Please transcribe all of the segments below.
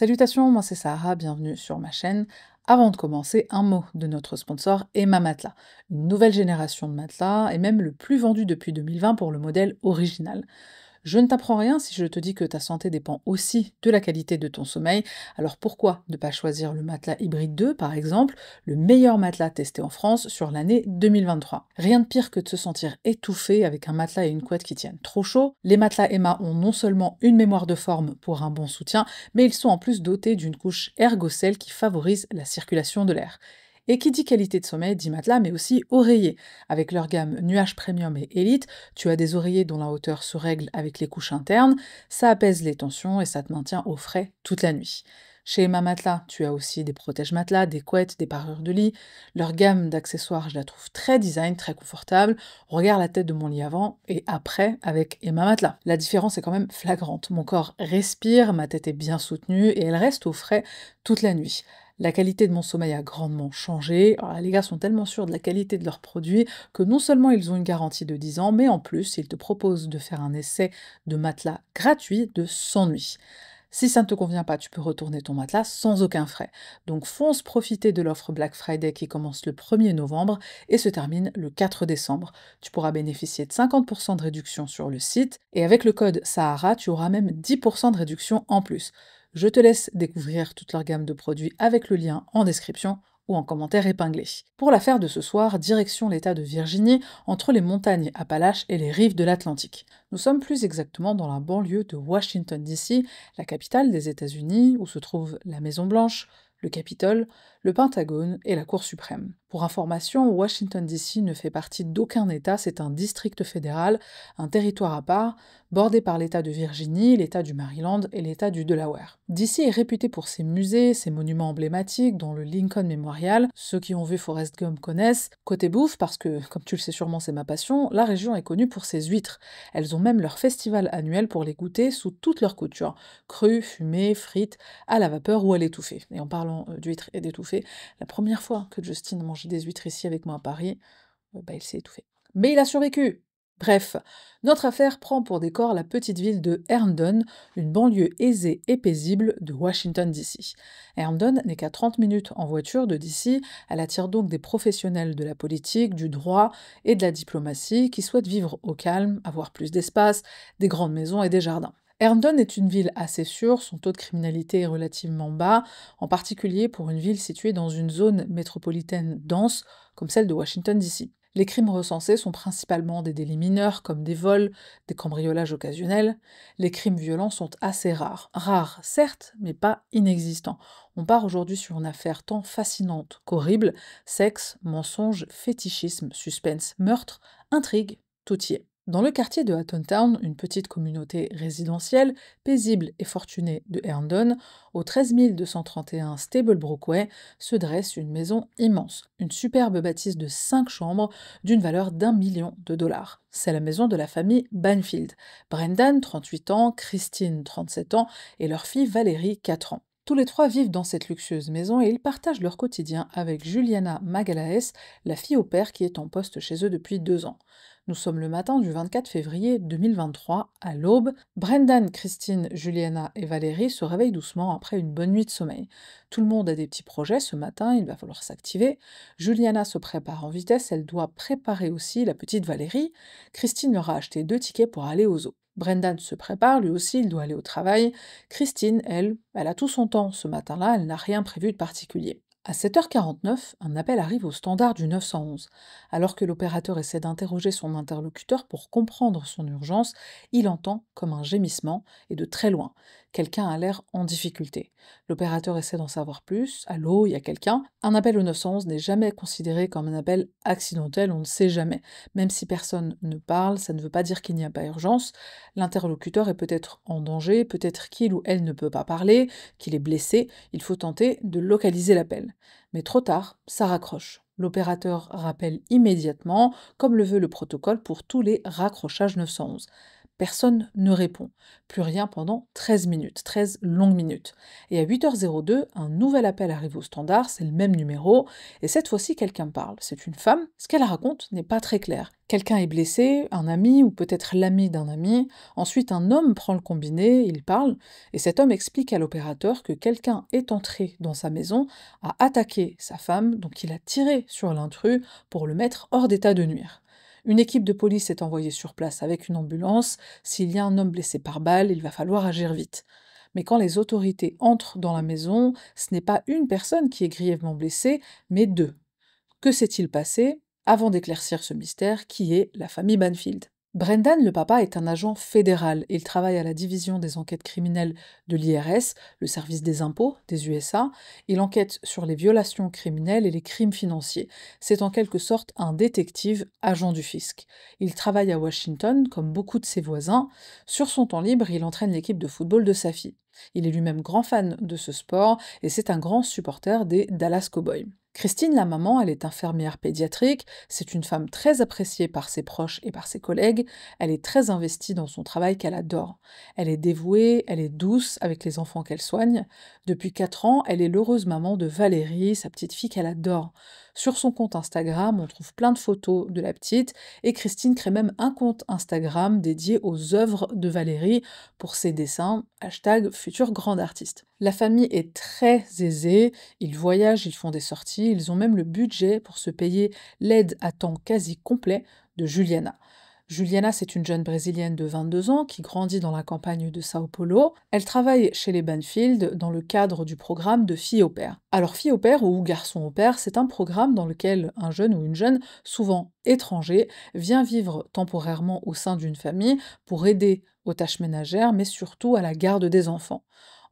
Salutations, moi c'est Sarah, bienvenue sur ma chaîne. Avant de commencer, un mot de notre sponsor Emma Matelas, une nouvelle génération de matelas et même le plus vendu depuis 2020 pour le modèle original. Je ne t'apprends rien si je te dis que ta santé dépend aussi de la qualité de ton sommeil, alors pourquoi ne pas choisir le matelas Hybride 2 par exemple, le meilleur matelas testé en France sur l'année 2023. Rien de pire que de se sentir étouffé avec un matelas et une couette qui tiennent trop chaud. Les matelas Emma ont non seulement une mémoire de forme pour un bon soutien, mais ils sont en plus dotés d'une couche ergocelle qui favorise la circulation de l'air. Et qui dit qualité de sommeil dit matelas, mais aussi oreiller. Avec leur gamme Nuage Premium et Elite, tu as des oreillers dont la hauteur se règle avec les couches internes, ça apaise les tensions et ça te maintient au frais toute la nuit. Chez Emma Matelas, tu as aussi des protèges matelas, des couettes, des parures de lit. Leur gamme d'accessoires, je la trouve très design, très confortable. Regarde la tête de mon lit avant et après avec Emma Matelas. La différence est quand même flagrante. Mon corps respire, ma tête est bien soutenue et elle reste au frais toute la nuit. La qualité de mon sommeil a grandement changé. Alors, les gars sont tellement sûrs de la qualité de leurs produits que non seulement ils ont une garantie de 10 ans, mais en plus, ils te proposent de faire un essai de matelas gratuit de 100 nuits. Si ça ne te convient pas, tu peux retourner ton matelas sans aucun frais. Donc fonce profiter de l'offre Black Friday qui commence le 1er novembre et se termine le 4 décembre. Tu pourras bénéficier de 50% de réduction sur le site et avec le code Sahara, tu auras même 10% de réduction en plus. Je te laisse découvrir toute leur gamme de produits avec le lien en description ou en commentaire épinglé. Pour l'affaire de ce soir, direction l'État de Virginie, entre les montagnes Appalaches et les rives de l'Atlantique. Nous sommes plus exactement dans la banlieue de Washington DC, la capitale des États-Unis, où se trouve la Maison-Blanche, le Capitole, le Pentagone et la Cour suprême. Pour information, Washington DC ne fait partie d'aucun État, c'est un district fédéral, un territoire à part, bordé par l'État de Virginie, l'État du Maryland et l'État du Delaware. DC est réputé pour ses musées, ses monuments emblématiques, dont le Lincoln Memorial. Ceux qui ont vu Forrest Gump connaissent. Côté bouffe, parce que, comme tu le sais sûrement, c'est ma passion, la région est connue pour ses huîtres. Elles ont même leur festival annuel pour les goûter sous toutes leurs coutures, crues, fumées, frites, à la vapeur ou à l'étouffée. Et en parlant d'huîtres et d'étouffée, la première fois que Justin a mangé des huîtres ici avec moi à Paris, il s'est étouffé. Mais il a survécu! Bref, notre affaire prend pour décor la petite ville de Herndon, une banlieue aisée et paisible de Washington DC. Herndon n'est qu'à 30 minutes en voiture de DC, elle attire donc des professionnels de la politique, du droit et de la diplomatie qui souhaitent vivre au calme, avoir plus d'espace, des grandes maisons et des jardins. Herndon est une ville assez sûre, son taux de criminalité est relativement bas, en particulier pour une ville située dans une zone métropolitaine dense comme celle de Washington DC. Les crimes recensés sont principalement des délits mineurs comme des vols, des cambriolages occasionnels. Les crimes violents sont assez rares. Rares, certes, mais pas inexistants. On part aujourd'hui sur une affaire tant fascinante qu'horrible. Sexe, mensonge, fétichisme, suspense, meurtre, intrigue, tout y est. Dans le quartier de Hattontown, une petite communauté résidentielle, paisible et fortunée de Herndon, au 13 231 Stablebrook Way, se dresse une maison immense, une superbe bâtisse de 5 chambres d'une valeur d'1 million de dollars. C'est la maison de la famille Banfield. Brendan, 38 ans, Christine, 37 ans, et leur fille Valérie, 4 ans. Tous les trois vivent dans cette luxueuse maison et ils partagent leur quotidien avec Juliana Magalaes, la fille au père qui est en poste chez eux depuis 2 ans. Nous sommes le matin du 24 février 2023, à l'aube. Brendan, Christine, Juliana et Valérie se réveillent doucement après une bonne nuit de sommeil. Tout le monde a des petits projets ce matin, il va falloir s'activer. Juliana se prépare en vitesse, elle doit préparer aussi la petite Valérie. Christine leur a acheté 2 tickets pour aller aux zoo. Brendan se prépare, lui aussi, il doit aller au travail. Christine, elle a tout son temps ce matin-là, elle n'a rien prévu de particulier. À 7h49, un appel arrive au standard du 911. Alors que l'opérateur essaie d'interroger son interlocuteur pour comprendre son urgence, il entend comme un gémissement, et de très loin. Quelqu'un a l'air en difficulté. L'opérateur essaie d'en savoir plus. Allô, il y a quelqu'un? Un appel au 911 n'est jamais considéré comme un appel accidentel, on ne sait jamais. Même si personne ne parle, ça ne veut pas dire qu'il n'y a pas urgence. L'interlocuteur est peut-être en danger, peut-être qu'il ou elle ne peut pas parler, qu'il est blessé. Il faut tenter de localiser l'appel. Mais trop tard, ça raccroche. L'opérateur rappelle immédiatement, comme le veut le protocole pour tous les raccrochages 911. Personne ne répond. Plus rien pendant 13 minutes, 13 longues minutes. Et à 8h02, un nouvel appel arrive au standard, c'est le même numéro, et cette fois-ci, quelqu'un parle. C'est une femme. Ce qu'elle raconte n'est pas très clair. Quelqu'un est blessé, un ami ou peut-être l'ami d'un ami. Ensuite, un homme prend le combiné, il parle, et cet homme explique à l'opérateur que quelqu'un est entré dans sa maison, a attaqué sa femme, donc il a tiré sur l'intrus pour le mettre hors d'état de nuire. Une équipe de police est envoyée sur place avec une ambulance. S'il y a un homme blessé par balle, il va falloir agir vite. Mais quand les autorités entrent dans la maison, ce n'est pas une personne qui est grièvement blessée, mais deux. Que s'est-il passé? Avant d'éclaircir ce mystère, qui est la famille Banfield? Brendan, le papa, est un agent fédéral. Il travaille à la division des enquêtes criminelles de l'IRS, le service des impôts des USA. Il enquête sur les violations criminelles et les crimes financiers. C'est en quelque sorte un détective agent du fisc. Il travaille à Washington, comme beaucoup de ses voisins. Sur son temps libre, il entraîne l'équipe de football de sa fille. Il est lui-même grand fan de ce sport et c'est un grand supporter des Dallas Cowboys. Christine, la maman, elle est infirmière pédiatrique, c'est une femme très appréciée par ses proches et par ses collègues, elle est très investie dans son travail qu'elle adore. Elle est dévouée, elle est douce avec les enfants qu'elle soigne. Depuis 4 ans, elle est l'heureuse maman de Valérie, sa petite fille qu'elle adore. Sur son compte Instagram, on trouve plein de photos de la petite, et Christine crée même un compte Instagram dédié aux œuvres de Valérie pour ses dessins, hashtag futur grande artiste. La famille est très aisée, ils voyagent, ils font des sorties, ils ont même le budget pour se payer l'aide à temps quasi complet de Juliana. Juliana, c'est une jeune brésilienne de 22 ans qui grandit dans la campagne de Sao Paulo. Elle travaille chez les Banfield dans le cadre du programme de filles au pair. Alors, filles au pair ou garçons au pair, c'est un programme dans lequel un jeune ou une jeune, souvent étranger, vient vivre temporairement au sein d'une famille pour aider aux tâches ménagères, mais surtout à la garde des enfants.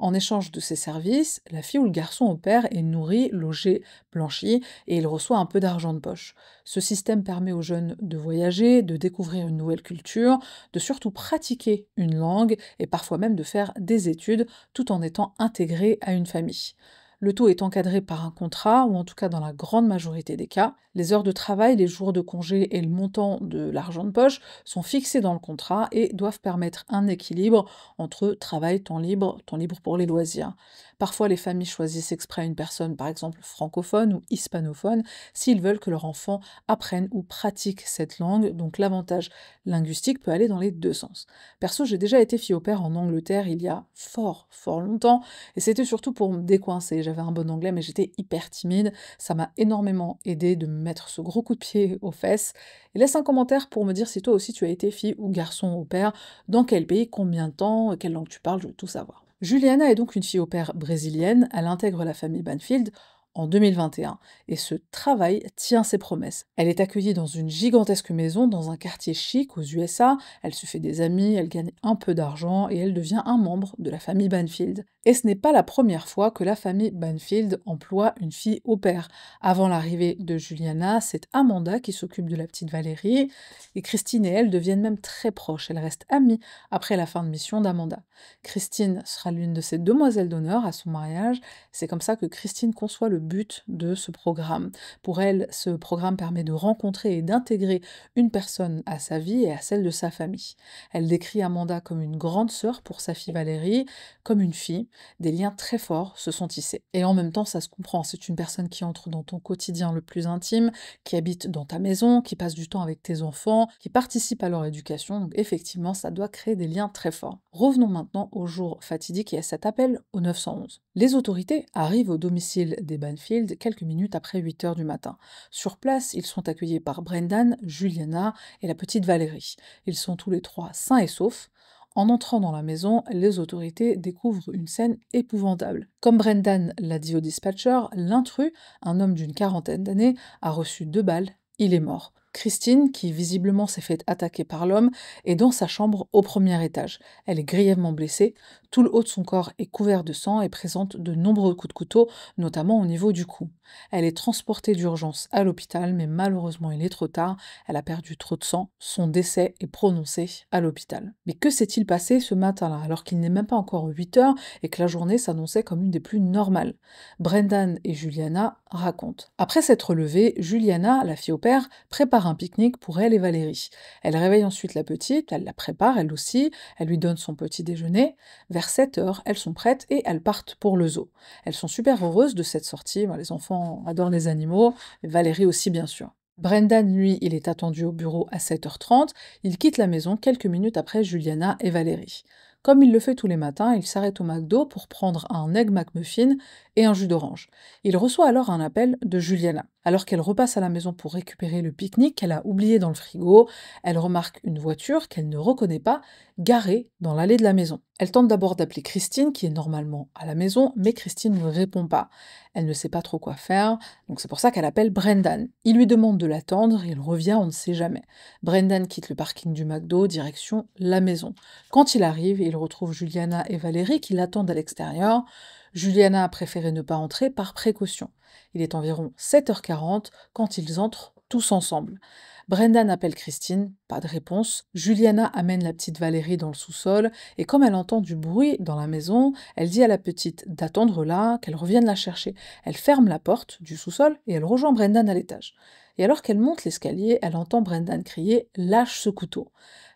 En échange de ces services, la fille ou le garçon au pair est nourri, logé, blanchi, et il reçoit un peu d'argent de poche. Ce système permet aux jeunes de voyager, de découvrir une nouvelle culture, de surtout pratiquer une langue, et parfois même de faire des études, tout en étant intégrés à une famille. Le tout est encadré par un contrat, ou en tout cas dans la grande majorité des cas. Les heures de travail, les jours de congé et le montant de l'argent de poche sont fixés dans le contrat et doivent permettre un équilibre entre travail, temps libre pour les loisirs. Parfois, les familles choisissent exprès une personne, par exemple francophone ou hispanophone, s'ils veulent que leur enfant apprenne ou pratique cette langue, donc l'avantage linguistique peut aller dans les deux sens. Perso, j'ai déjà été fille au pair en Angleterre il y a fort longtemps, et c'était surtout pour me décoincer. J'avais un bon anglais, mais j'étais hyper timide. Ça m'a énormément aidé de me mettre ce gros coup de pied aux fesses. Et laisse un commentaire pour me dire si toi aussi tu as été fille ou garçon au pair, dans quel pays, combien de temps, quelle langue tu parles, je veux tout savoir. Juliana est donc une fille au pair brésilienne, elle intègre la famille Banfield en 2021, et ce travail tient ses promesses. Elle est accueillie dans une gigantesque maison, dans un quartier chic aux USA, elle se fait des amis, elle gagne un peu d'argent, et elle devient un membre de la famille Banfield. Et ce n'est pas la première fois que la famille Banfield emploie une fille au pair. Avant l'arrivée de Juliana, c'est Amanda qui s'occupe de la petite Valérie, et Christine et elle deviennent même très proches, elles restent amies après la fin de mission d'Amanda. Christine sera l'une de ses demoiselles d'honneur à son mariage, c'est comme ça que Christine conçoit le but de ce programme. Pour elle, ce programme permet de rencontrer et d'intégrer une personne à sa vie et à celle de sa famille. Elle décrit Amanda comme une grande sœur pour sa fille Valérie, comme une fille. Des liens très forts se sont tissés. Et en même temps, ça se comprend, c'est une personne qui entre dans ton quotidien le plus intime, qui habite dans ta maison, qui passe du temps avec tes enfants, qui participe à leur éducation, donc effectivement, ça doit créer des liens très forts. Revenons maintenant au jour fatidique et à cet appel au 911. Les autorités arrivent au domicile des Banfield quelques minutes après 8h du matin. Sur place, ils sont accueillis par Brendan, Juliana et la petite Valérie. Ils sont tous les trois sains et saufs. En entrant dans la maison, les autorités découvrent une scène épouvantable. Comme Brendan l'a dit au dispatcher, l'intrus, un homme d'une quarantaine d'années, a reçu 2 balles, il est mort. Christine, qui visiblement s'est fait attaquer par l'homme, est dans sa chambre au premier étage. Elle est grièvement blessée, tout le haut de son corps est couvert de sang et présente de nombreux coups de couteau, notamment au niveau du cou. Elle est transportée d'urgence à l'hôpital, mais malheureusement il est trop tard, elle a perdu trop de sang, son décès est prononcé à l'hôpital. Mais que s'est-il passé ce matin-là, alors qu'il n'est même pas encore 8h et que la journée s'annonçait comme une des plus normales? Brendan et Juliana racontent. Après s'être levée, Juliana, la fille au père, prépare prépare un pique-nique pour elle et Valérie. Elle réveille ensuite la petite, elle la prépare elle aussi, elle lui donne son petit déjeuner. Vers 7 heures, elles sont prêtes et elles partent pour le zoo. Elles sont super heureuses de cette sortie, ben, les enfants adorent les animaux, et Valérie aussi bien sûr. Brendan, lui, il est attendu au bureau à 7h30, il quitte la maison quelques minutes après Juliana et Valérie. Comme il le fait tous les matins, il s'arrête au McDo pour prendre un Egg McMuffin et un jus d'orange. Il reçoit alors un appel de Juliana. Alors qu'elle repasse à la maison pour récupérer le pique-nique qu'elle a oublié dans le frigo, elle remarque une voiture qu'elle ne reconnaît pas, garée dans l'allée de la maison. Elle tente d'abord d'appeler Christine, qui est normalement à la maison, mais Christine ne répond pas. Elle ne sait pas trop quoi faire, donc c'est pour ça qu'elle appelle Brendan. Il lui demande de l'attendre, il revient, on ne sait jamais. Brendan quitte le parking du McDo, direction la maison. Quand il arrive, il retrouve Juliana et Valérie qui l'attendent à l'extérieur. Juliana a préféré ne pas entrer par précaution. Il est environ 7h40 quand ils entrent tous ensemble. Brendan appelle Christine, pas de réponse. Juliana amène la petite Valérie dans le sous-sol et comme elle entend du bruit dans la maison, elle dit à la petite d'attendre là, qu'elle revienne la chercher. Elle ferme la porte du sous-sol et elle rejoint Brendan à l'étage. Et alors qu'elle monte l'escalier, elle entend Brendan crier « Lâche ce couteau !»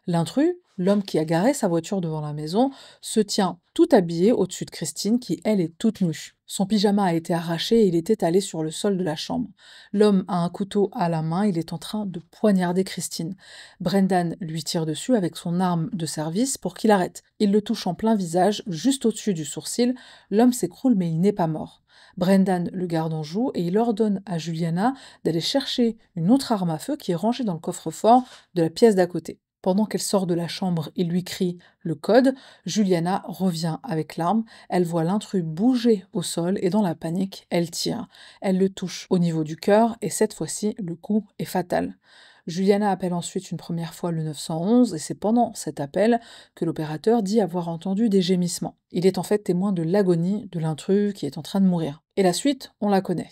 L'intrus, l'homme qui a garé sa voiture devant la maison, se tient tout habillé au-dessus de Christine qui, elle, est toute nue. Son pyjama a été arraché et il est étalé sur le sol de la chambre. L'homme a un couteau à la main, il est en train de poignarder Christine. Brendan lui tire dessus avec son arme de service pour qu'il arrête. Il le touche en plein visage, juste au-dessus du sourcil. L'homme s'écroule mais il n'est pas mort. Brendan le garde en joue et il ordonne à Juliana d'aller chercher une autre arme à feu qui est rangée dans le coffre-fort de la pièce d'à côté. Pendant qu'elle sort de la chambre, il lui crie le code. Juliana revient avec l'arme. Elle voit l'intrus bouger au sol et dans la panique, elle tire. Elle le touche au niveau du cœur et cette fois-ci, le coup est fatal. Juliana appelle ensuite une première fois le 911 et c'est pendant cet appel que l'opérateur dit avoir entendu des gémissements. Il est en fait témoin de l'agonie de l'intrus qui est en train de mourir. Et la suite, on la connaît.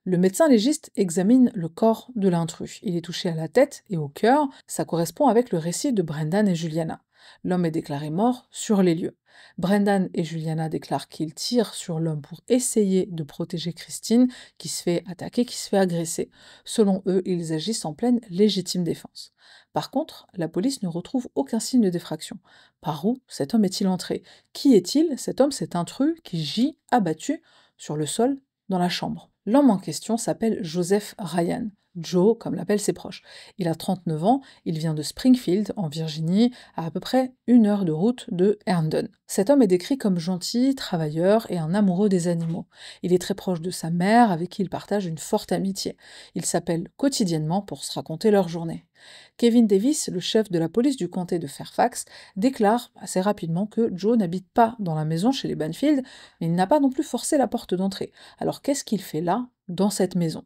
Le médecin légiste examine le corps de l'intrus. Il est touché à la tête et au cœur, ça correspond avec le récit de Brendan et Juliana. L'homme est déclaré mort sur les lieux. Brendan et Juliana déclarent qu'ils tirent sur l'homme pour essayer de protéger Christine, qui se fait attaquer, qui se fait agresser. Selon eux, ils agissent en pleine légitime défense. Par contre, la police ne retrouve aucun signe d'effraction. Par où cet homme est-il entré? Qui est-il? Cet homme, cet intrus qui gît abattu sur le sol dans la chambre. L'homme en question s'appelle Joseph Ryan. Joe, comme l'appellent ses proches. Il a 39 ans, il vient de Springfield, en Virginie, à peu près 1 heure de route de Herndon. Cet homme est décrit comme gentil, travailleur et un amoureux des animaux. Il est très proche de sa mère, avec qui il partage une forte amitié. Ils s'appellent quotidiennement pour se raconter leur journée. Kevin Davis, le chef de la police du comté de Fairfax, déclare assez rapidement que Joe n'habite pas dans la maison chez les Banfield, mais il n'a pas non plus forcé la porte d'entrée. Alors qu'est-ce qu'il fait là, dans cette maison?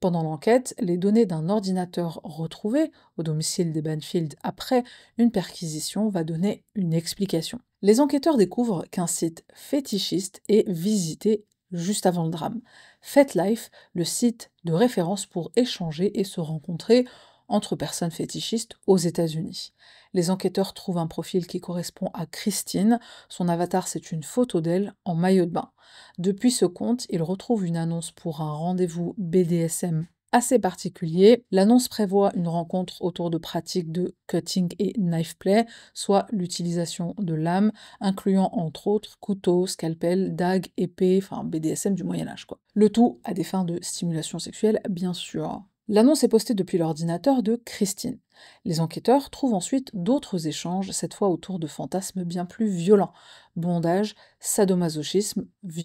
Pendant l'enquête, les données d'un ordinateur retrouvé au domicile des Banfield après une perquisition va donner une explication. Les enquêteurs découvrent qu'un site fétichiste est visité juste avant le drame. FetLife, le site de référence pour échanger et se rencontrer entre personnes fétichistes aux États-Unis. Les enquêteurs trouvent un profil qui correspond à Christine. Son avatar, c'est une photo d'elle en maillot de bain. Depuis ce compte, ils retrouvent une annonce pour un rendez-vous BDSM assez particulier. L'annonce prévoit une rencontre autour de pratiques de cutting et knife play, soit l'utilisation de lames, incluant entre autres couteaux, scalpels, dagues, épées, enfin BDSM du Moyen-Âge quoi. Le tout à des fins de stimulation sexuelle, bien sûr. L'annonce est postée depuis l'ordinateur de Christine. Les enquêteurs trouvent ensuite d'autres échanges, cette fois autour de fantasmes bien plus violents. Bondage, sadomasochisme, viol.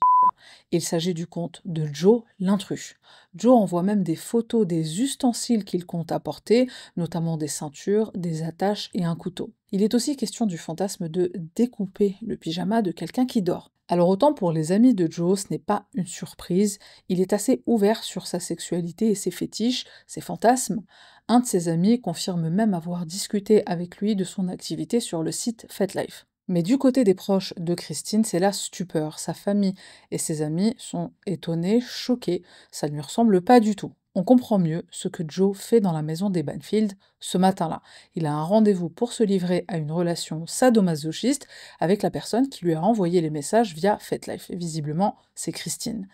Il s'agit du compte de Joe, l'intrus. Joe envoie même des photos des ustensiles qu'il compte apporter, notamment des ceintures, des attaches et un couteau. Il est aussi question du fantasme de découper le pyjama de quelqu'un qui dort. Alors autant pour les amis de Joe, ce n'est pas une surprise, il est assez ouvert sur sa sexualité et ses fétiches, ses fantasmes. Un de ses amis confirme même avoir discuté avec lui de son activité sur le site FetLife. Mais du côté des proches de Christine, c'est la stupeur. Sa famille et ses amis sont étonnés, choqués, ça ne lui ressemble pas du tout. On comprend mieux ce que Joe fait dans la maison des Banfield ce matin-là. Il a un rendez-vous pour se livrer à une relation sadomasochiste avec la personne qui lui a envoyé les messages via FetLife. Et visiblement, c'est Christine.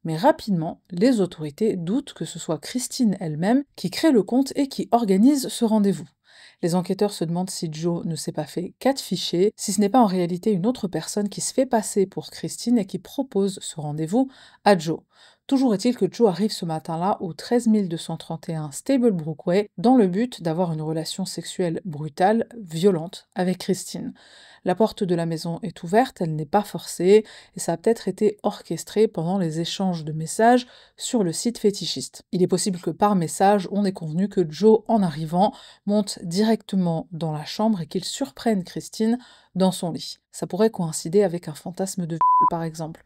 Mais rapidement, les autorités doutent que ce soit Christine elle-même qui crée le compte et qui organise ce rendez-vous. Les enquêteurs se demandent si Joe ne s'est pas fait 4 fichiers, si ce n'est pas en réalité une autre personne qui se fait passer pour Christine et qui propose ce rendez-vous à Joe. Toujours est-il que Joe arrive ce matin-là au 13 231 Stable Brookway dans le but d'avoir une relation sexuelle brutale, violente, avec Christine. La porte de la maison est ouverte, elle n'est pas forcée, et ça a peut-être été orchestré pendant les échanges de messages sur le site fétichiste. Il est possible que par message, on ait convenu que Joe, en arrivant, monte directement dans la chambre et qu'il surprenne Christine dans son lit. Ça pourrait coïncider avec un fantasme de par exemple.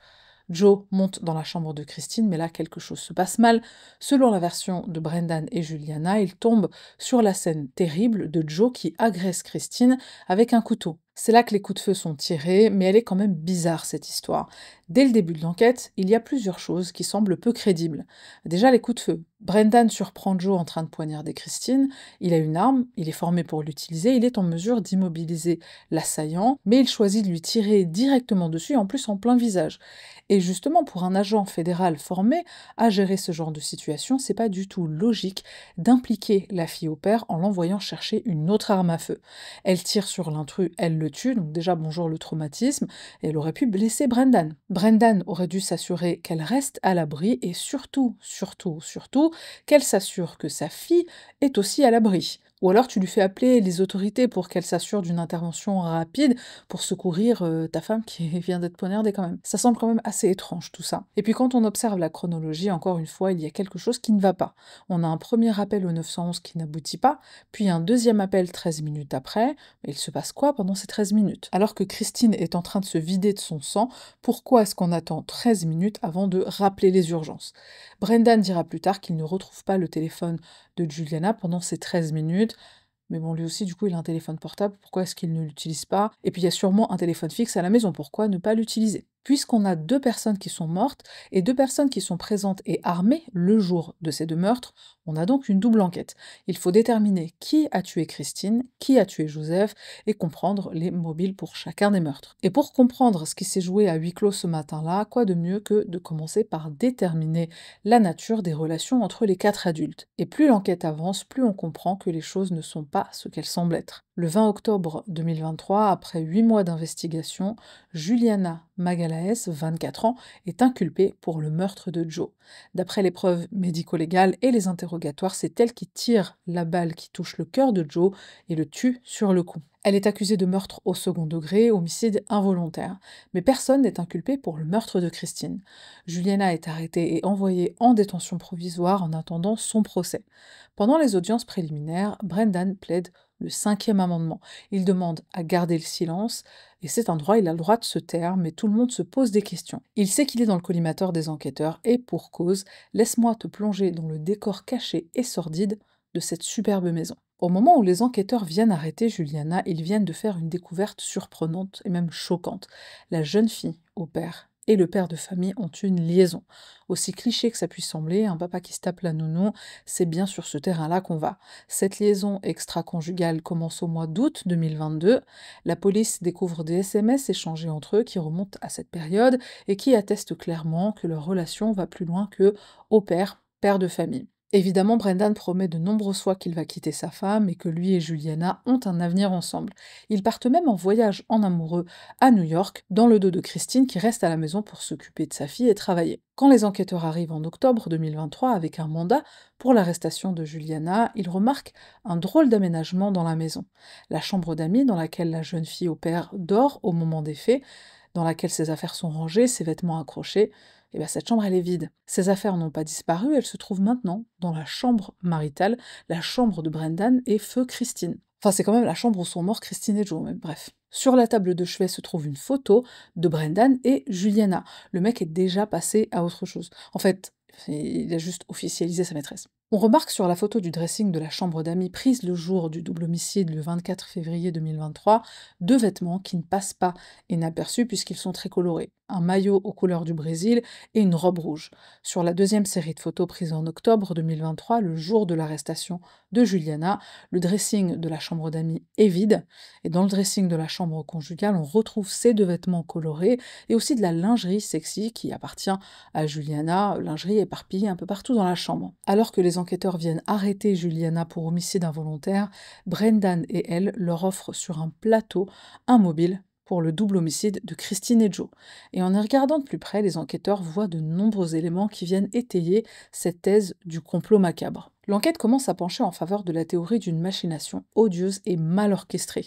Joe monte dans la chambre de Christine, mais là quelque chose se passe mal. Selon la version de Brendan et Juliana, il tombe sur la scène terrible de Joe qui agresse Christine avec un couteau. C'est là que les coups de feu sont tirés, mais elle est quand même bizarre cette histoire. Dès le début de l'enquête, il y a plusieurs choses qui semblent peu crédibles. Déjà les coups de feu. Brendan surprend Joe en train de poignarder Christine, il a une arme, il est formé pour l'utiliser, il est en mesure d'immobiliser l'assaillant, mais il choisit de lui tirer directement dessus, en plus en plein visage. Et justement, pour un agent fédéral formé à gérer ce genre de situation, c'est pas du tout logique d'impliquer la fille au père en l'envoyant chercher une autre arme à feu. Elle tire sur l'intrus, elle le tue, donc déjà bonjour le traumatisme, et elle aurait pu blesser Brendan. Brendan aurait dû s'assurer qu'elle reste à l'abri et surtout, qu'elle s'assure que sa fille est aussi à l'abri. Ou alors tu lui fais appeler les autorités pour qu'elle s'assure d'une intervention rapide pour secourir ta femme qui vient d'être poignardée quand même. Ça semble quand même assez étrange tout ça. Et puis quand on observe la chronologie, encore une fois, il y a quelque chose qui ne va pas. On a un premier appel au 911 qui n'aboutit pas, puis un deuxième appel 13 minutes après, mais il se passe quoi pendant ces 13 minutes? Alors que Christine est en train de se vider de son sang, pourquoi est-ce qu'on attend 13 minutes avant de rappeler les urgences? Brendan dira plus tard qu'il ne retrouve pas le téléphone de Juliana pendant ces 13 minutes, mais bon, lui aussi, du coup, il a un téléphone portable, pourquoi est-ce qu'il ne l'utilise pas? Et puis il y a sûrement un téléphone fixe à la maison, pourquoi ne pas l'utiliser? Puisqu'on a 2 personnes qui sont mortes et 2 personnes qui sont présentes et armées le jour de ces 2 meurtres, on a donc une double enquête. Il faut déterminer qui a tué Christine, qui a tué Joseph, et comprendre les mobiles pour chacun des meurtres. Et pour comprendre ce qui s'est joué à huis clos ce matin-là, quoi de mieux que de commencer par déterminer la nature des relations entre les 4 adultes. Et plus l'enquête avance, plus on comprend que les choses ne sont pas ce qu'elles semblent être. Le 20 octobre 2023, après 8 mois d'investigation, Juliana Magalaes, 24 ans, est inculpée pour le meurtre de Joe. D'après les preuves médico-légales et les interrogatoires, c'est elle qui tire la balle qui touche le cœur de Joe et le tue sur le coup. Elle est accusée de meurtre au second degré, homicide involontaire, mais personne n'est inculpé pour le meurtre de Christine. Juliana est arrêtée et envoyée en détention provisoire en attendant son procès. Pendant les audiences préliminaires, Brendan plaide le 5e amendement. Il demande à garder le silence, et c'est un droit, il a le droit de se taire, mais tout le monde se pose des questions. Il sait qu'il est dans le collimateur des enquêteurs, et pour cause, laisse-moi te plonger dans le décor caché et sordide de cette superbe maison. Au moment où les enquêteurs viennent arrêter Juliana, ils viennent de faire une découverte surprenante et même choquante. La jeune fille, au père, et le père de famille ont une liaison. Aussi cliché que ça puisse sembler, un papa qui se tape la nounou, c'est bien sur ce terrain-là qu'on va. Cette liaison extra-conjugale commence au mois d'août 2022. La police découvre des SMS échangés entre eux qui remontent à cette période et qui attestent clairement que leur relation va plus loin que au père, père de famille. Évidemment, Brendan promet de nombreuses fois qu'il va quitter sa femme et que lui et Juliana ont un avenir ensemble. Ils partent même en voyage en amoureux à New York, dans le dos de Christine qui reste à la maison pour s'occuper de sa fille et travailler. Quand les enquêteurs arrivent en octobre 2023 avec un mandat pour l'arrestation de Juliana, ils remarquent un drôle d'aménagement dans la maison. La chambre d'amis dans laquelle la jeune fille au père dort au moment des faits, dans laquelle ses affaires sont rangées, ses vêtements accrochés, et bien cette chambre elle est vide. Ses affaires n'ont pas disparu, elles se trouvent maintenant dans la chambre maritale, la chambre de Brendan et feu Christine. Enfin, c'est quand même la chambre où sont morts Christine et Joe, même bref. Sur la table de chevet se trouve une photo de Brendan et Juliana. Le mec est déjà passé à autre chose. En fait, il a juste officialisé sa maîtresse. On remarque sur la photo du dressing de la chambre d'amis prise le jour du double homicide le 24 février 2023, 2 vêtements qui ne passent pas inaperçus puisqu'ils sont très colorés. un maillot aux couleurs du Brésil et une robe rouge. Sur la deuxième série de photos prise en octobre 2023, le jour de l'arrestation de Juliana, le dressing de la chambre d'amis est vide, et dans le dressing de la chambre conjugale, on retrouve ses deux vêtements colorés et aussi de la lingerie sexy qui appartient à Juliana, lingerie éparpillée un peu partout dans la chambre. Alors que les enquêteurs viennent arrêter Juliana pour homicide involontaire, Brendan et elle leur offrent sur un plateau un mobile pour le double homicide de Christine et Joe. Et en y regardant de plus près, les enquêteurs voient de nombreux éléments qui viennent étayer cette thèse du complot macabre. L'enquête commence à pencher en faveur de la théorie d'une machination odieuse et mal orchestrée.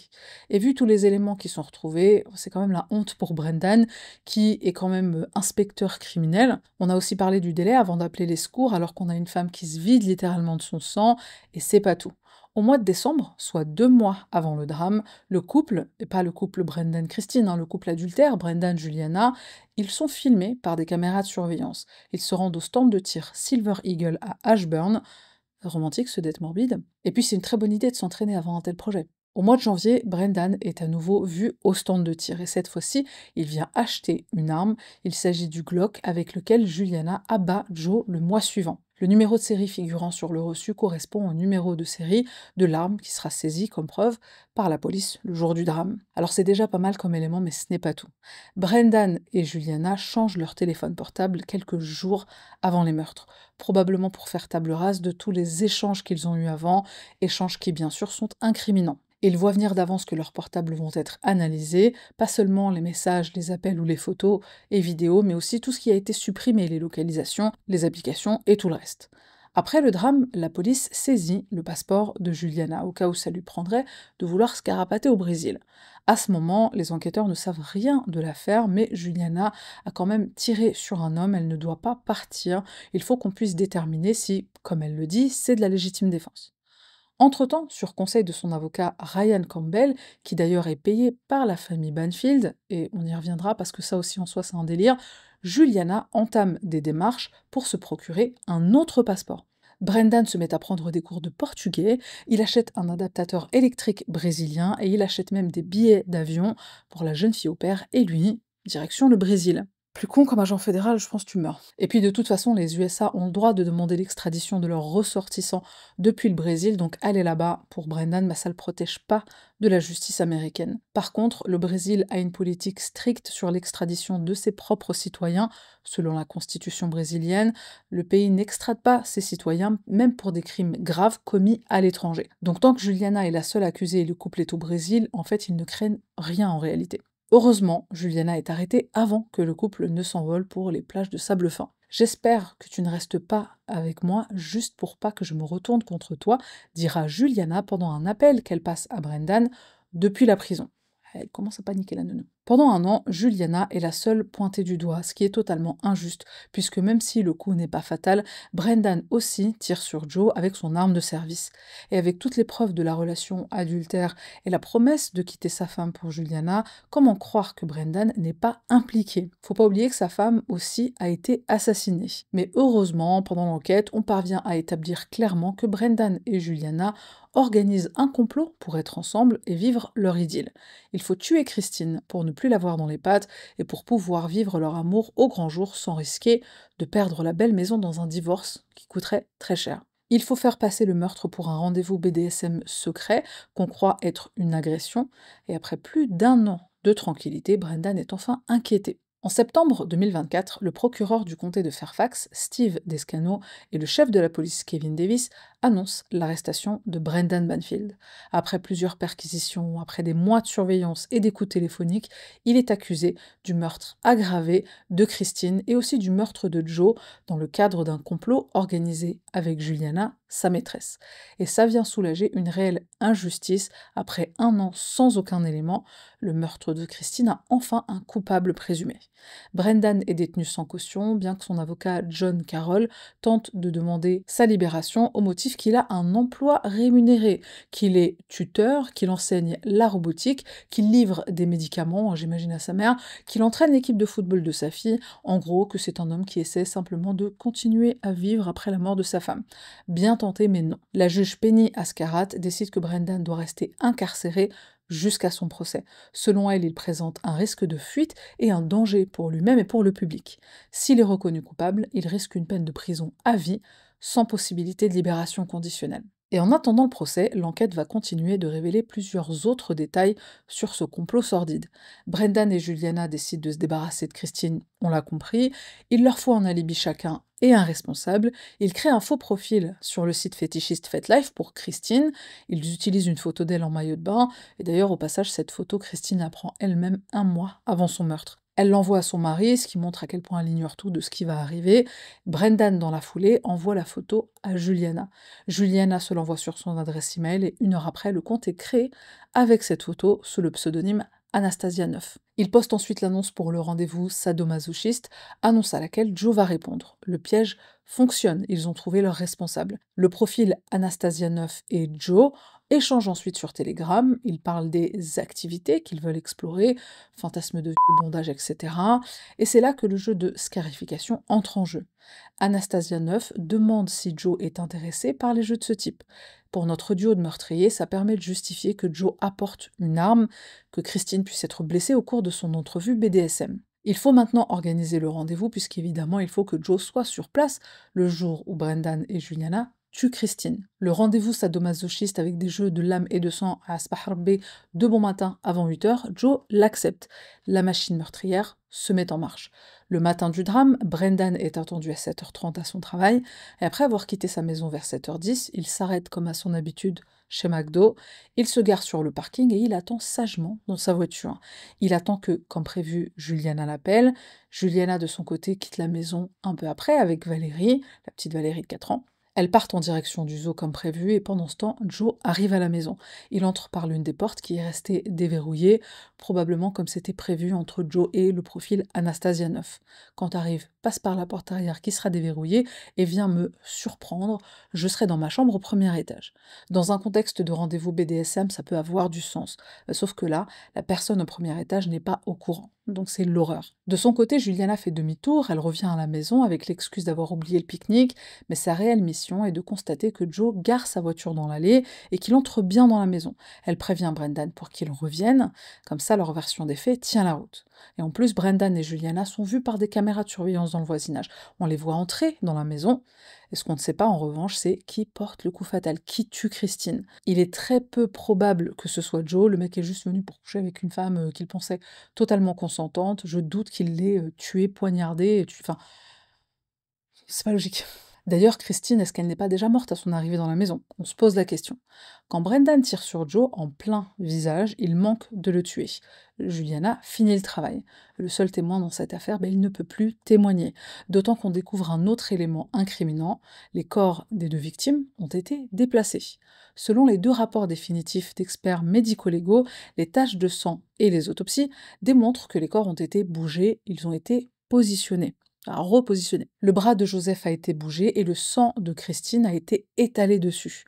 Et vu tous les éléments qui sont retrouvés, c'est quand même la honte pour Brendan, qui est quand même inspecteur criminel. On a aussi parlé du délai avant d'appeler les secours, alors qu'on a une femme qui se vide littéralement de son sang, et c'est pas tout. Au mois de décembre, soit 2 mois avant le drame, le couple, et pas le couple Brendan-Christine, le couple adultère, Brendan-Juliana, ils sont filmés par des caméras de surveillance. Ils se rendent au stand de tir Silver Eagle à Ashburn, romantique ce dette morbide, et puis c'est une très bonne idée de s'entraîner avant un tel projet. Au mois de janvier, Brendan est à nouveau vu au stand de tir, et cette fois-ci, il vient acheter une arme, il s'agit du Glock avec lequel Juliana abat Joe le mois suivant. Le numéro de série figurant sur le reçu correspond au numéro de série de l'arme qui sera saisie comme preuve par la police le jour du drame. Alors c'est déjà pas mal comme élément, mais ce n'est pas tout. Brendan et Juliana changent leur téléphone portable quelques jours avant les meurtres, probablement pour faire table rase de tous les échanges qu'ils ont eus avant, échanges qui bien sûr sont incriminants. Ils voient venir d'avance que leurs portables vont être analysés, pas seulement les messages, les appels ou les photos et vidéos, mais aussi tout ce qui a été supprimé, les localisations, les applications et tout le reste. Après le drame, la police saisit le passeport de Juliana, au cas où ça lui prendrait de vouloir se carapater au Brésil. À ce moment, les enquêteurs ne savent rien de l'affaire, mais Juliana a quand même tiré sur un homme, elle ne doit pas partir, il faut qu'on puisse déterminer si, comme elle le dit, c'est de la légitime défense. Entre-temps, sur conseil de son avocat Ryan Campbell, qui d'ailleurs est payé par la famille Banfield, et on y reviendra parce que ça aussi en soi c'est un délire, Juliana entame des démarches pour se procurer un autre passeport. Brendan se met à prendre des cours de portugais, il achète un adaptateur électrique brésilien et il achète même des billets d'avion pour la jeune fille au père et lui, direction le Brésil. Plus con comme agent fédéral, je pense que tu meurs. Et puis de toute façon, les USA ont le droit de demander l'extradition de leurs ressortissants depuis le Brésil, donc aller là-bas, pour Brendan, ça ne le protège pas de la justice américaine. Par contre, le Brésil a une politique stricte sur l'extradition de ses propres citoyens, selon la constitution brésilienne. Le pays n'extrade pas ses citoyens, même pour des crimes graves commis à l'étranger. Donc tant que Juliana est la seule accusée et le couple est au Brésil, en fait, ils ne craignent rien en réalité. Heureusement, Juliana est arrêtée avant que le couple ne s'envole pour les plages de sable fin. J'espère que tu ne restes pas avec moi juste pour pas que je me retourne contre toi, dira Juliana pendant un appel qu'elle passe à Brendan depuis la prison. Elle commence à paniquer la nounou. Pendant un an, Juliana est la seule pointée du doigt, ce qui est totalement injuste, puisque même si le coup n'est pas fatal, Brendan aussi tire sur Joe avec son arme de service. Et avec toutes les preuves de la relation adultère et la promesse de quitter sa femme pour Juliana, comment croire que Brendan n'est pas impliqué? Faut pas oublier que sa femme aussi a été assassinée. Mais heureusement, pendant l'enquête, on parvient à établir clairement que Brendan et Juliana organisent un complot pour être ensemble et vivre leur idylle. Il faut tuer Christine pour ne plus la voir dans les pattes et pour pouvoir vivre leur amour au grand jour sans risquer de perdre la belle maison dans un divorce qui coûterait très cher. Il faut faire passer le meurtre pour un rendez-vous BDSM secret qu'on croit être une agression, et après plus d'1 an de tranquillité, Brendan est enfin inquiété. En septembre 2024, le procureur du comté de Fairfax, Steve Descano, et le chef de la police, Kevin Davis, annoncent l'arrestation de Brendan Banfield. Après plusieurs perquisitions, après des mois de surveillance et d'écoute téléphonique, il est accusé du meurtre aggravé de Christine et aussi du meurtre de Joe dans le cadre d'un complot organisé avec Juliana, sa maîtresse. Et ça vient soulager une réelle injustice. Après 1 an sans aucun élément, le meurtre de Christine a enfin un coupable présumé. Brendan est détenu sans caution, bien que son avocat John Carroll tente de demander sa libération au motif qu'il a un emploi rémunéré, qu'il est tuteur, qu'il enseigne la robotique, qu'il livre des médicaments, j'imagine à sa mère, qu'il entraîne l'équipe de football de sa fille, en gros que c'est un homme qui essaie simplement de continuer à vivre après la mort de sa femme. Bien tenté mais non. La juge Penny Ascarat décide que Brendan doit rester incarcéré jusqu'à son procès. Selon elle, il présente un risque de fuite et un danger pour lui-même et pour le public. S'il est reconnu coupable, il risque une peine de prison à vie, sans possibilité de libération conditionnelle. Et en attendant le procès, l'enquête va continuer de révéler plusieurs autres détails sur ce complot sordide. Brendan et Juliana décident de se débarrasser de Christine, on l'a compris, il leur faut un alibi chacun et un responsable, ils créent un faux profil sur le site fétichiste FetLife pour Christine, ils utilisent une photo d'elle en maillot de bain, et d'ailleurs au passage cette photo, Christine la prend elle-même un mois avant son meurtre. Elle l'envoie à son mari, ce qui montre à quel point elle ignore tout de ce qui va arriver. Brendan, dans la foulée, envoie la photo à Juliana. Juliana se l'envoie sur son adresse email et 1 heure après, le compte est créé avec cette photo sous le pseudonyme Anastasia 9. Il poste ensuite l'annonce pour le rendez-vous sadomasochiste, annonce à laquelle Joe va répondre. Le piège fonctionne, ils ont trouvé leur responsable. Le profil Anastasia 9 et Joe échangent ensuite sur Telegram, ils parlent des activités qu'ils veulent explorer, fantasmes de viol, bondage, etc. Et c'est là que le jeu de scarification entre en jeu. Anastasia 9 demande si Joe est intéressé par les jeux de ce type. Pour notre duo de meurtriers, ça permet de justifier que Joe apporte une arme, que Christine puisse être blessée au cours de son entrevue BDSM. Il faut maintenant organiser le rendez-vous puisqu'évidemment il faut que Joe soit sur place le jour où Brendan et Juliana tuent Christine. Le rendez-vous sadomasochiste avec des jeux de lame et de sang à Aspaharbe de bon matin avant 8 h, Joe l'accepte. La machine meurtrière se met en marche. Le matin du drame, Brendan est attendu à 7h30 à son travail, et après avoir quitté sa maison vers 7h10, il s'arrête comme à son habitude chez McDo, il se gare sur le parking et il attend sagement dans sa voiture. Il attend que, comme prévu, Juliana l'appelle. Juliana, de son côté, quitte la maison un peu après avec Valérie, la petite Valérie de 4 ans. Elles partent en direction du zoo comme prévu et pendant ce temps, Joe arrive à la maison. Il entre par l'une des portes qui est restée déverrouillée, probablement comme c'était prévu entre Joe et le profil Anastasia 9. Quand arrive, passe par la porte arrière qui sera déverrouillée et vient me surprendre, je serai dans ma chambre au premier étage. Dans un contexte de rendez-vous BDSM, ça peut avoir du sens. Sauf que là, la personne au premier étage n'est pas au courant. Donc c'est l'horreur. De son côté, Juliana fait demi-tour, elle revient à la maison avec l'excuse d'avoir oublié le pique-nique, mais sa réelle mission est de constater que Joe gare sa voiture dans l'allée et qu'il entre bien dans la maison. Elle prévient Brendan pour qu'il revienne, comme ça leur version des faits tient la route. Et en plus, Brendan et Juliana sont vus par des caméras de surveillance dans le voisinage. On les voit entrer dans la maison, et ce qu'on ne sait pas en revanche, c'est qui porte le coup fatal, qui tue Christine. Il est très peu probable que ce soit Joe, le mec est juste venu pour coucher avec une femme qu'il pensait totalement consentante, je doute qu'il l'ait tuée, poignardée, enfin, c'est pas logique. D'ailleurs, Christine, est-ce qu'elle n'est pas déjà morte à son arrivée dans la maison? On se pose la question. Quand Brendan tire sur Joe en plein visage, il manque de le tuer. Juliana finit le travail. Le seul témoin dans cette affaire, il ne peut plus témoigner. D'autant qu'on découvre un autre élément incriminant, les corps des 2 victimes ont été déplacés. Selon les 2 rapports définitifs d'experts médico-légaux, les taches de sang et les autopsies démontrent que les corps ont été bougés, ils ont été positionnés. Repositionné. Le bras de Joseph a été bougé et le sang de Christine a été étalé dessus.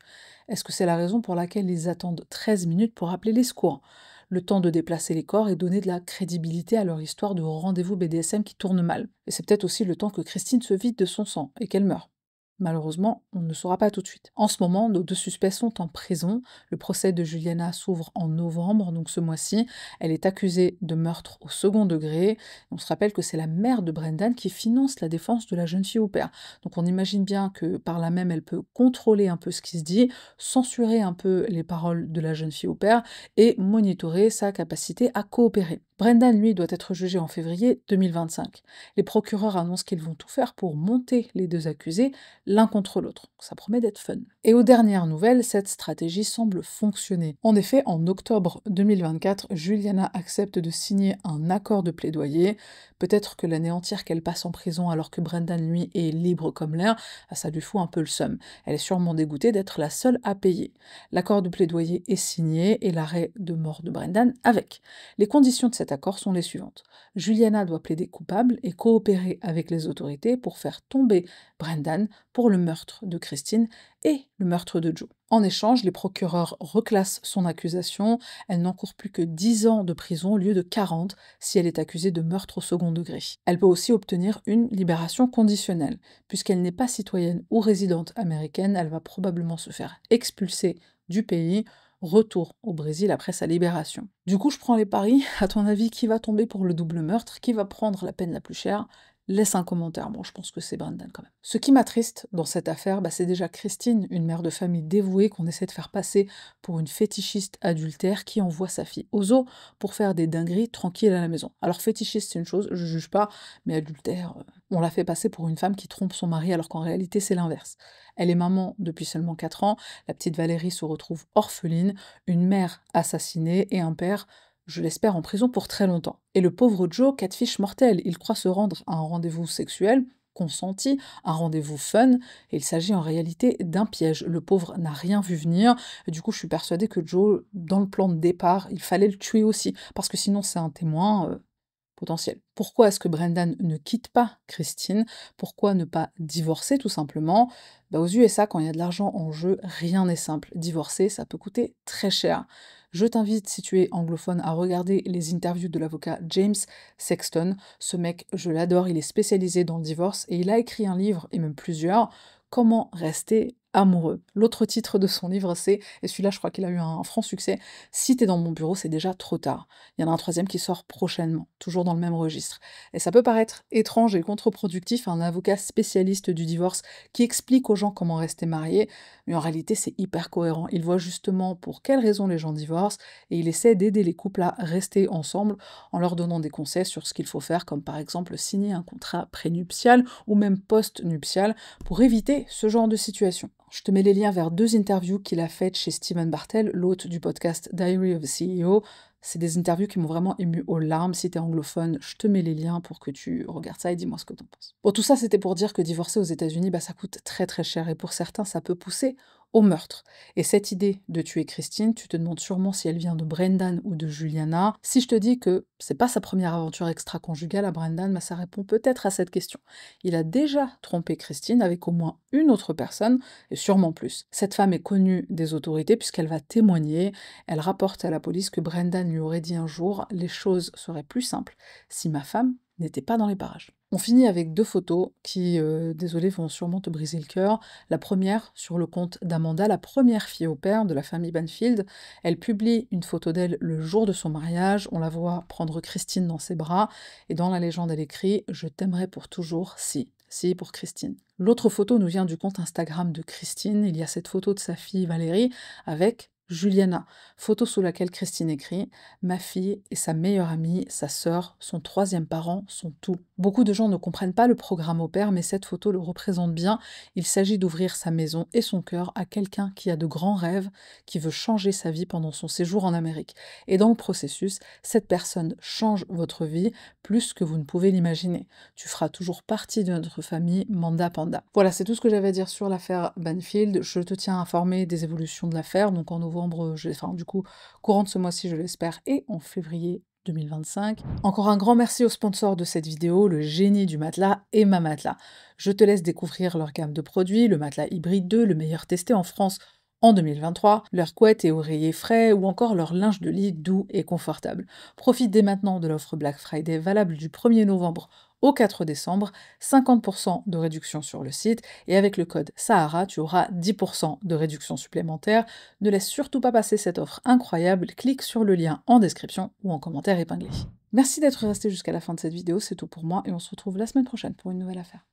Est-ce que c'est la raison pour laquelle ils attendent 13 minutes pour appeler les secours? Le temps de déplacer les corps et donner de la crédibilité à leur histoire de rendez-vous BDSM qui tourne mal. Et c'est peut-être aussi le temps que Christine se vide de son sang et qu'elle meure. Malheureusement, on ne le saura pas tout de suite. En ce moment, nos 2 suspects sont en prison. Le procès de Juliana s'ouvre en novembre, donc ce mois-ci. Elle est accusée de meurtre au second degré. On se rappelle que c'est la mère de Brendan qui finance la défense de la jeune fille au père. Donc on imagine bien que par là même, elle peut contrôler un peu ce qui se dit, censurer un peu les paroles de la jeune fille au père et monitorer sa capacité à coopérer. Brendan, lui, doit être jugé en février 2025. Les procureurs annoncent qu'ils vont tout faire pour monter les 2 accusés l'un contre l'autre. Ça promet d'être fun. Et aux dernières nouvelles, cette stratégie semble fonctionner. En effet, en octobre 2024, Juliana accepte de signer un accord de plaidoyer. Peut-être que l'anéantir qu'elle passe en prison alors que Brendan, lui, est libre comme l'air, ça lui fout un peu le seum. Elle est sûrement dégoûtée d'être la seule à payer. L'accord de plaidoyer est signé et l'arrêt de mort de Brendan avec. Les conditions de cet accord sont les suivantes. Juliana doit plaider coupable et coopérer avec les autorités pour faire tomber Brendan pour le meurtre de Christine et le meurtre de Joe. En échange, les procureurs reclassent son accusation, elle n'encourt plus que 10 ans de prison au lieu de 40 si elle est accusée de meurtre au second degré. Elle peut aussi obtenir une libération conditionnelle. Puisqu'elle n'est pas citoyenne ou résidente américaine, elle va probablement se faire expulser du pays, retour au Brésil après sa libération. Du coup, je prends les paris. À ton avis, qui va tomber pour le double meurtre? Qui va prendre la peine la plus chère? Laisse un commentaire. Bon, je pense que c'est Brendan quand même. Ce qui m'attriste dans cette affaire, c'est déjà Christine, une mère de famille dévouée qu'on essaie de faire passer pour une fétichiste adultère qui envoie sa fille aux zoo pour faire des dingueries tranquilles à la maison. Alors fétichiste, c'est une chose, je juge pas, mais adultère, on l'a fait passer pour une femme qui trompe son mari alors qu'en réalité c'est l'inverse. Elle est maman depuis seulement 4 ans, la petite Valérie se retrouve orpheline, une mère assassinée et un père, je l'espère, en prison pour très longtemps. Et le pauvre Joe, catfish mortel, il croit se rendre à un rendez-vous sexuel, consenti, un rendez-vous fun, et il s'agit en réalité d'un piège. Le pauvre n'a rien vu venir, et du coup je suis persuadée que Joe, dans le plan de départ, il fallait le tuer aussi, parce que sinon c'est un témoin, potentiel. Pourquoi est-ce que Brendan ne quitte pas Christine? Pourquoi ne pas divorcer tout simplement? Aux USA, quand il y a de l'argent en jeu, rien n'est simple. Divorcer, ça peut coûter très cher. Je t'invite, si tu es anglophone, à regarder les interviews de l'avocat James Sexton. Ce mec, je l'adore, il est spécialisé dans le divorce et il a écrit un livre, et même plusieurs, Comment rester amoureux. L'autre titre de son livre, c'est, et celui-là je crois qu'il a eu un franc succès, Si t'es dans mon bureau, c'est déjà trop tard. Il y en a un troisième qui sort prochainement, toujours dans le même registre. Et ça peut paraître étrange et contre-productif, un avocat spécialiste du divorce qui explique aux gens comment rester mariés, mais en réalité c'est hyper cohérent. Il voit justement pour quelles raisons les gens divorcent et il essaie d'aider les couples à rester ensemble en leur donnant des conseils sur ce qu'il faut faire, comme par exemple signer un contrat prénuptial ou même post-nuptial pour éviter ce genre de situation. Je te mets les liens vers 2 interviews qu'il a faites chez Steven Bartel, l'hôte du podcast Diary of a CEO. C'est des interviews qui m'ont vraiment ému aux larmes. Si t'es anglophone, je te mets les liens pour que tu regardes ça et dis-moi ce que t'en penses. Bon, tout ça, c'était pour dire que divorcer aux États-Unis, ça coûte très très cher et pour certains, ça peut pousser au meurtre. Et cette idée de tuer Christine, tu te demandes sûrement si elle vient de Brendan ou de Juliana. Si je te dis que c'est pas sa première aventure extra-conjugale à Brendan, ça répond peut-être à cette question. Il a déjà trompé Christine avec au moins une autre personne, et sûrement plus. Cette femme est connue des autorités puisqu'elle va témoigner. Elle rapporte à la police que Brendan lui aurait dit un jour « Les choses seraient plus simples si ma femme n'était pas dans les parages ». On finit avec 2 photos qui, désolé, vont sûrement te briser le cœur. La première, sur le compte d'Amanda, la première fille au père de la famille Banfield. Elle publie une photo d'elle le jour de son mariage. On la voit prendre Christine dans ses bras. Et dans la légende, elle écrit « Je t'aimerai pour toujours, si ». Si, pour Christine. L'autre photo nous vient du compte Instagram de Christine. Il y a cette photo de sa fille Valérie avec Juliana, photo sous laquelle Christine écrit « Ma fille est sa meilleure amie, sa sœur, son 3e parent, son tout ». Beaucoup de gens ne comprennent pas le programme au pair, mais cette photo le représente bien. Il s'agit d'ouvrir sa maison et son cœur à quelqu'un qui a de grands rêves, qui veut changer sa vie pendant son séjour en Amérique. Et dans le processus, cette personne change votre vie plus que vous ne pouvez l'imaginer. Tu feras toujours partie de notre famille, Manda Panda. Voilà, c'est tout ce que j'avais à dire sur l'affaire Banfield. Je te tiens informé des évolutions de l'affaire, donc en novembre, du coup, courant de ce mois-ci, je l'espère, et en février 2025. Encore un grand merci aux sponsors de cette vidéo, le génie du matelas et Ma Matelas. Je te laisse découvrir leur gamme de produits, le matelas hybride 2, le meilleur testé en France en 2023, leurs couettes et oreillers frais ou encore leur linge de lit doux et confortable. Profite dès maintenant de l'offre Black Friday valable du 1er novembre au 4 décembre, 50% de réduction sur le site et avec le code Sahara, tu auras 10% de réduction supplémentaire. Ne laisse surtout pas passer cette offre incroyable, clique sur le lien en description ou en commentaire épinglé. Merci d'être resté jusqu'à la fin de cette vidéo, c'est tout pour moi et on se retrouve la semaine prochaine pour une nouvelle affaire.